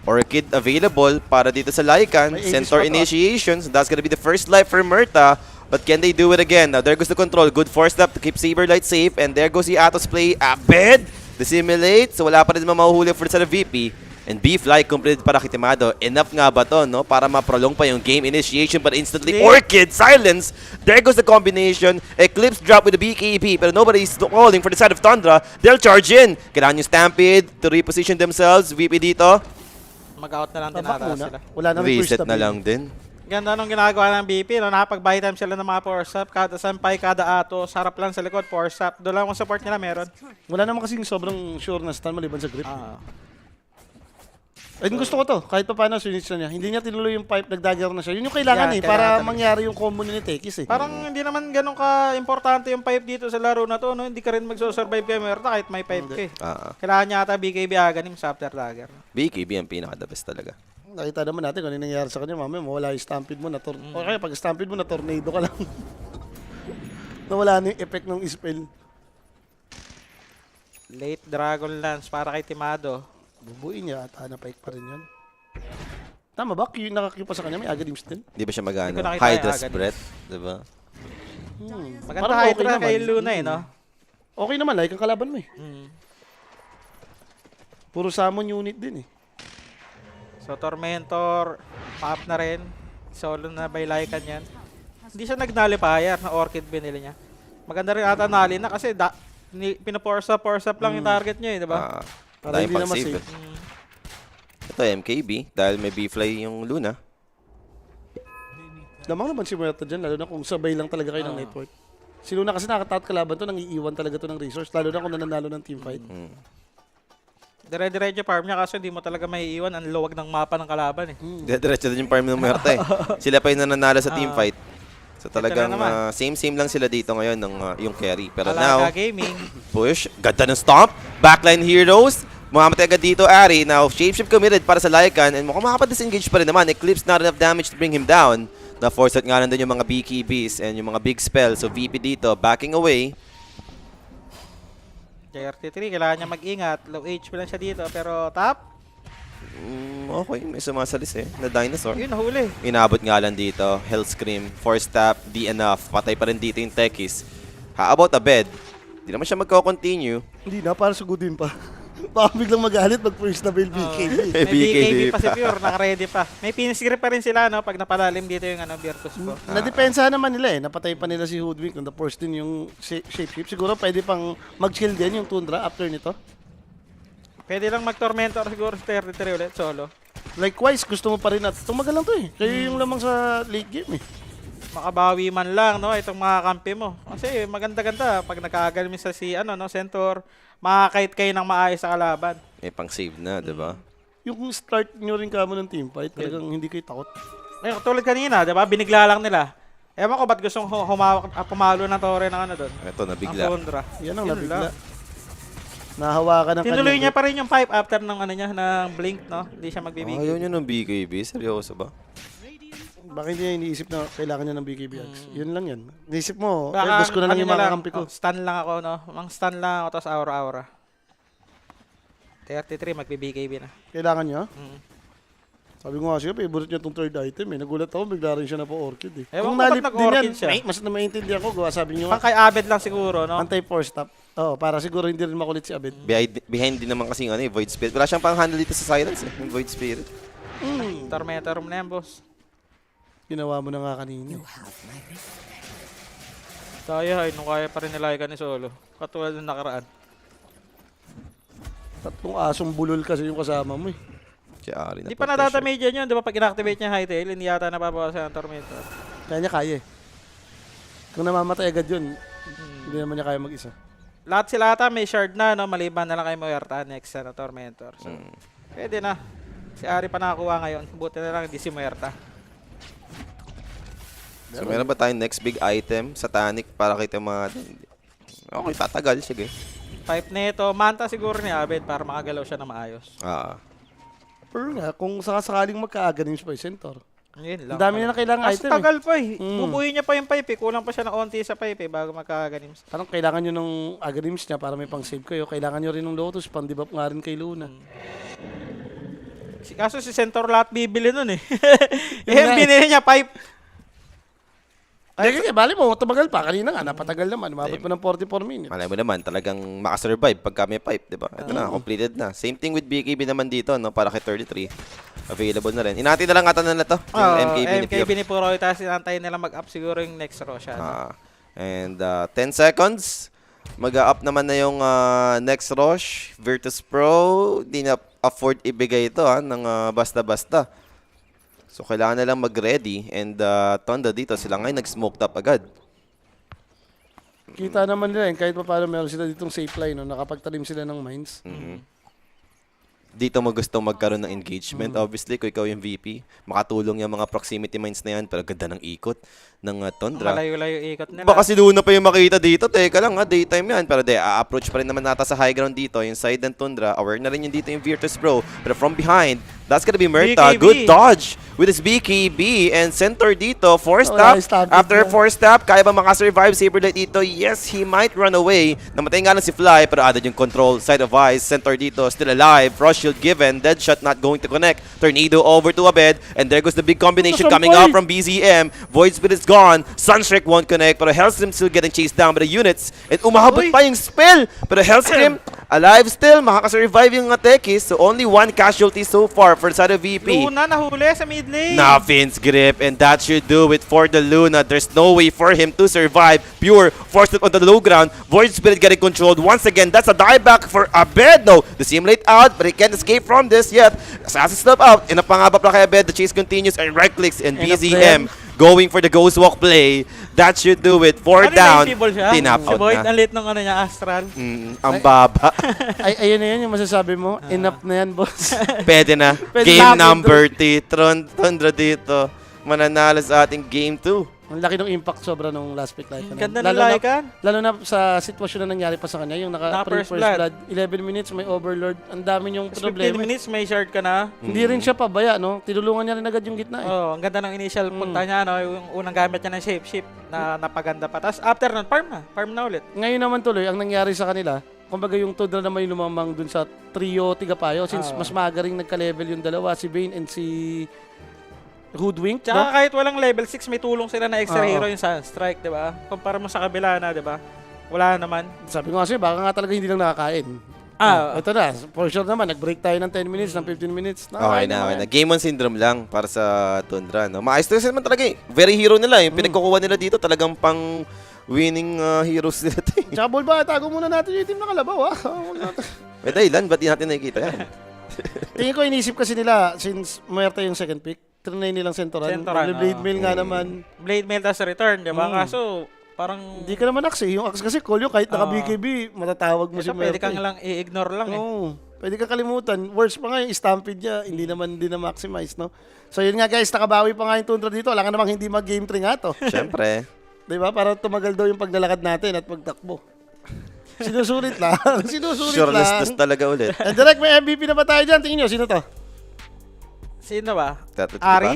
Orchid available para dito sa Lycan. May Aegis Centaur pa to, initiations. That's gonna be the first life for Murta. But can they do it again? Now there goes the control. Good force up to keep Saberlight safe. And there goes the Atos play. Abed! Dissimulate. So wala pa rin mahuhuli for sa VP. And B-Fly completed para Kitimado. Enough nga ba to, no? Para ma-prolong pa yung game initiation. But instantly, Orchid, silence! There goes the combination. Eclipse drop with the BKB. Pero nobody's calling for the side of Tundra. They'll charge in. Kailangan yung Stampede to reposition themselves. VP dito. Mag-out na lang din Tabak ata muna. sila. Wala nang first Reset stop na yun. lang din. Ganda nung ginagawa ng BP, no? Nakapag-buy time sila ng mga force up. Kada sampay, kada ato. Sarap lang sa likod, force up. Doon lang ang support nila meron. Wala naman kasing sobrang sure na stun maliban sa grip. Ah. Ay, gusto ko to. Kahit pa paano sinitch na niya. Hindi niya tinuloy yung pipe, nag-dagger na siya. Yun yung kailangan Yan, eh. Para kailangan mangyari yung combo ni Tekis eh. Parang hindi naman ganun ka-importante yung pipe dito sa laro na to, no? Hindi ka rin magso-survive kay Muerta kahit may pipe ka eh. Kailangan niya ata BKB aganim sa after dagger. BKB ang pinaka-the best talaga. Nakita naman natin kung ano yung nangyari sa kanya. Mamaya mawala yung stampede mo na O kaya pag stampede mo na tornado ka lang. Nawala na yung effect ng spell. Late Dragon Lance para kay Timado. Bubuin niya at na-pike pa rin yun. Tama ba? Nakakipa sa kanya, may Aghanim din. Di ba siya magana? Hindi ko nakita Hydra's yung Aghanim. breath, di ba? Maganda Parang Hydra okay naman. kay Luna eh, no? Okay naman, like ang kalaban mo eh. Mm. Puro summon unit din eh. So Tormentor, pop na rin. Solo na by Lycan yan. Hindi siya nag-nullifier na Orchid binili niya. Maganda rin ata nali na kasi pinaforce up lang yung target niya eh, di ba? Para Dahil hindi na pang save. ma-save. Ito, MKB. Dahil may B-Fly yung Luna. Lamang naman si Muerta dyan, lalo na kung sabay lang talaga kayo ng network. Si Luna kasi nakatout kalaban to, nang iiwan talaga to ng resource, lalo na kung nananalo ng teamfight. Dire-diretso farm niya kasi hindi mo talaga may iwan. Ang luwag ng mapa ng kalaban eh. Diretso din yung farm ng Muerta eh. Sila pa yung nananalo sa teamfight. So talagang naman. same lang sila dito ngayon ng yung carry. Pero now, Alaga Gaming. push. Ganda ng stomp. Backline heroes. Mamamatay agad dito, Ari. Now, Shapeshift committed para sa Lycan. And mukhang makapag-disengage pa rin naman. Eclipse not enough damage to bring him down. Na-force out nga lang din yung mga BKBs and yung mga big spells. So, VP dito, backing away. JRT3, kailangan niya mag-ingat. Low HP lang siya dito. Pero top, Okay, may sumasalis eh. Na dinosaur. yun, nahuli. Inabot nga lang dito. Hell Scream. Force tap. Di enough. Patay pa rin dito yung Tekis. How about a bed? Di naman siya magko-continue. Hindi na, para sugudin pa. Baka biglang magalit mag-first na build BKB. May BKB pa si pa. Pure, naka-ready pa. May finish grip pa rin sila, no? Pag napalalim dito yung Virtus Pro. Nadepensa naman nila eh. Napatay pa nila si Hoodwink nung na-force din yung shapeshift. Siguro pwede pang mag-chill din yung Tundra after nito. Pwede lang mag-Tormentor siguro sa 33 ulit, solo. Likewise, gusto mo pa rin at tumagal lang to eh. Kayo yung lamang sa late game eh. Makabawi man lang, no? Itong mga kampi mo. Kasi maganda-ganda. Pag nagkagalim sa Centaur, makakait kayo ng maayos sa kalaban. May pang-save na, di ba? Yung start nyo rin kamo ng teamfight, talagang hindi kayo takot. Ngayon, tulad kanina, di ba? Binigla lang nila. Ewan ko ba't gustong pumalo ng tore ng ano doon? Ito, Ang nabigla. Tundra. Yan ang Yun nabigla. lang. Nahawakan ng Tinuloy niya pa rin yung pipe after ng ano niya, ng blink, no? Hindi siya magbibigay. Ayaw niya ng BKB. Seryoso ba? Baka hindi niya iniisip na kailangan niya ng BKB Axe. Yun lang yan. Iniisip mo, Baka, gusto ko na lang ano yung niya mga kampi ko. Stun lang ako, no? Mang stun lang ako, tapos aura-aura. 33, magbi-BKB na. Kailangan niya? Mm. Sabi ko nga siya, favorite niya itong third item eh. Nagulat ako, bigla rin siya na po orchid eh. Ewan Kung ko ba't nalip din yan, nag-orchid siya. mas na maintindihan ko, gawa sabi niyo Pang kay Abed lang siguro, no? anti-force stop. Oo, para siguro hindi rin makulit si Abed. Behind din naman kasi yung ano, Void Spirit. Wala siyang pang-handle dito sa Silence eh. Yung Void Spirit. Tormentor mo na yan, boss. Ginawa mo na nga kanina. Kaya, nung kaya pa rin nila ni Solo. Katulad ng nakaraan. Tatlong asong bulol kasi yung kasama mo eh. Si Ari na Hindi pa nadatamage yun, di ba? Pag inactivate niya Hytail, hindi yata napapawasan ang Tormentor. Kaya niya kaya eh. Kung namamatay agad yun, hindi naman niya kaya mag-isa. Lahat sila ata may shard na, no? Maliban na lang kay Muerta next na Tormentor. So, pwede na. Si Ari pa nakakuha ngayon. Buti na lang hindi si Muerta. So meron ba tayong next big item sa Tanic para kita mga... Okay, tatagal. Sige. Pipe na ito. Manta siguro ni Abed para makagalaw siya na maayos. Pero nga, kung sakasakaling magka-aganim pa yung Centaur. Yun lang. Ang dami na kailangan Mas item tagal pa eh. Mm. Bubuhin niya pa yung pipe eh. Kulang pa siya ng onti sa pipe eh bago magkaganim. Parang kailangan nyo ng agarims niya para may pang-save kayo. Kailangan nyo rin ng Lotus, pang-debuff nga rin kay Luna. Kaso si Centaur lahat bibili nun eh. Eh, binili niya pipe. Ay, bali mo, tumagal pa. Kanina nga, napatagal naman. Umabot mo ng 44 minutes. Malay mo naman, talagang makasurvive pagka may pipe, di ba? Ito na, completed na. Same thing with BKB naman dito, no? Para kay 33. Available na rin. Inati na lang ata na to. Yung MKB ni Pio. MKB ni Puroy. Tapos inantayin nila mag-up siguro yung next row siya. And 10 seconds. Mag-up naman na yung next rush. Virtus Pro, di na afford ibigay ito ng basta-basta. So, kailangan na lang mag-ready. And Tonda dito, sila ngayon nag-smoked up agad. Kita naman nila yun, kahit pa paano meron sila ditong safe line, no? Nakapagtalim sila ng mines. Dito mo gusto magkaroon ng engagement. Obviously, kung ikaw yung VP, makatulong yung mga proximity mines na yan. Pero ganda ng ikot ng Tundra. Malayo-layo ikot nila. Baka si Luna pa yung makita dito. Teka lang daytime yan. Pero a-approach pa rin naman nata sa high ground dito. Yung side ng Tundra. Aware na rin yung dito yung Virtus Pro. Pero from behind, that's gonna be Murta. BKB. Good dodge with his BKB. And center dito, forced Wala, up. stampede After na. forced up, kaya ba makasurvive Saberlight dito? Yes, he might run away. Namatay nga lang si Fly, pero added yung control. Side of Ice, center dito, still alive. Frost shield given. Deadshot not going to connect. Tornado over to Abed. And there goes the big combination coming out from BZM. Void Spirit is gone. Sunstrike won't connect, pero Hellscream still getting chased down by the units. And umahabot pa yung spell. Pero Hellscream, alive still. Makakasurvive yung Atekis. So only one casualty so far for the side of VP. Luna nahuli sa mid lane. Nothing's grip, and that should do it for the Luna. There's no way for him to survive. Pure forced it on the low ground. Void Spirit getting controlled once again. That's a dieback for Abed. No, the simulate out, but he can't escape from this yet. Assassin step out. In a pangabap lang kay Abed. The chase continues and right clicks and End of BZM going for the ghost walk play. That should do it. 4 down. Tinap Si out Void, na. ang lit ng ano niya, Astral. Ang baba. Ay, ayun na yun yung masasabi mo. Enough na yan, boss. Pwede na. Pwede Game na. number 3. Tundra dito. Mananalo sa ating game 2. Ang laki ng impact sobra nung last pick like. Ganda ng Lycan. Lalo na sa sitwasyon na nangyari pa sa kanya, yung Naka-first first blood. 11 minutes, may overlord. Ang dami yung 15 problema. minutes, may shard ka na. Hindi rin siya pabaya, no? Tinulungan niya rin agad yung gitna eh. Oh, ang ganda ng initial punta niya, no? Yung unang gamit niya ng shape-shift na napaganda pa. Tapos after nun, farm na ulit. Ngayon naman tuloy, ang nangyari sa kanila, kumbaga yung Tundra naman yung lumamang dun sa trio Tigapayo since mas magaring nagka-level yung dalawa, si Bane and si Hoodwink. Tsaka kahit walang level 6, may tulong sila na extra Oo. hero yung Sunstrike, di ba? Kumpara mo sa kabila na, di ba? Wala naman. Sabi ko kasi, baka nga talaga hindi lang nakakain. Ito na, for sure naman, nag-break tayo ng 10 minutes, ng 15 minutes. Okay na. Game 1 syndrome lang para sa Tundra. No? Maayos naman talaga eh. Very hero nila. Yung pinagkukuha nila dito talagang pang winning heroes nila. Tsaka Bolba, tago muna natin yung team na kalabaw, May dahilan, ba't di natin nakikita yan? Tingin ko inisip kasi nila, since Muerta yung second pick, trinay nilang Centauran. Blade Mail nga naman. Blade Mail tas return, di ba? Kaso, parang... Hindi ka naman axe eh. Yung axe kasi, Kolyo, kahit naka-BKB, matatawag mo si ito, Muerta. pwede kang lang i-ignore lang eh. Oo. Pwede ka kalimutan. Worst pa nga yung stampede niya, hindi naman din na-maximize, no? So yun nga guys, nakabawi pa nga yung Tundra dito. Wala ka namang hindi mag-game 3 nga to. Siyempre. Diba? Para tumagal daw yung paglalakad natin at pagtakbo. Sinusulit lang. Sinusulit Surelessness lang. talaga ulit. And direct, may MVP na ba tayo dyan? Tingin nyo, sino to? Sino ba? 33 Ari?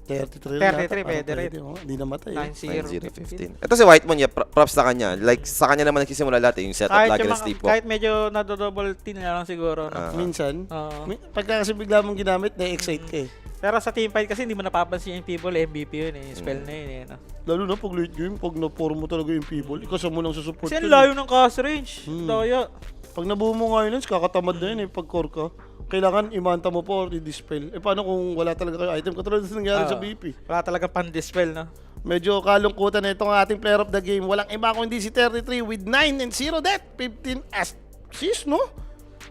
33 33, pwede rin. Hindi namatay. 9-0. 9-0-15. Ito si Whitemon, props sa kanya. Like, sa kanya naman nagsisimula lahat yung setup Kahit, lagi yung ng sleepwalk. kahit medyo nadodouble tin na lang siguro. No? Minsan. Oo. Pagka kasi bigla mong ginamit, na-excite ka eh. Pero sa teamfight kasi hindi mo napapansin yung people, MVP yun eh. Yung spell na yun eh. No? Lalo na pag late game, pag na-form mo talaga yung people, ikaw sa mo lang susupport Kasi ang yun. layo ng cast range. Daya. Pag nabuo mo nga yun, kakatamad na yun eh, pag core ka. Kailangan imanta mo po or i-dispel. Eh paano kung wala talaga kayo item? Katulad na nangyari sa BP. Wala talaga pan-dispel, no? Medyo kalungkutan na itong ating player of the game. Walang iba kundi si 33 with 9 and 0 death. 15 assists, no?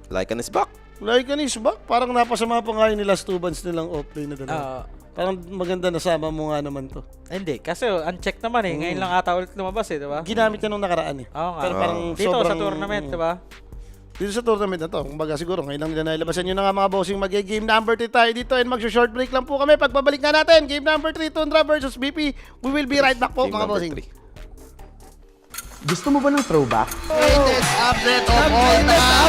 Lycan is back. Lycan is back. Parang napasama pa nga yun ni last two bans nilang offlane na dalawa. Parang maganda nasama mo nga naman to. Hindi, kasi uncheck naman eh. Ngayon lang ata ulit lumabas eh, di ba? Ginamit niya nung nakaraan eh. Oo nga. Pero parang dito sobrang, sa tournament, di ba? dito sa tournament na to. Kumbaga siguro ngayon lang nila nailabasan yun na nga mga bossing. Mag-game number 3 tayo dito and mag-short break lang po kami. Pagbabalik nga natin, game number 3, Tundra versus BP. We will be right back po Game mga number bossing. 3. Gusto mo ba ng throwback? Latest update of all time.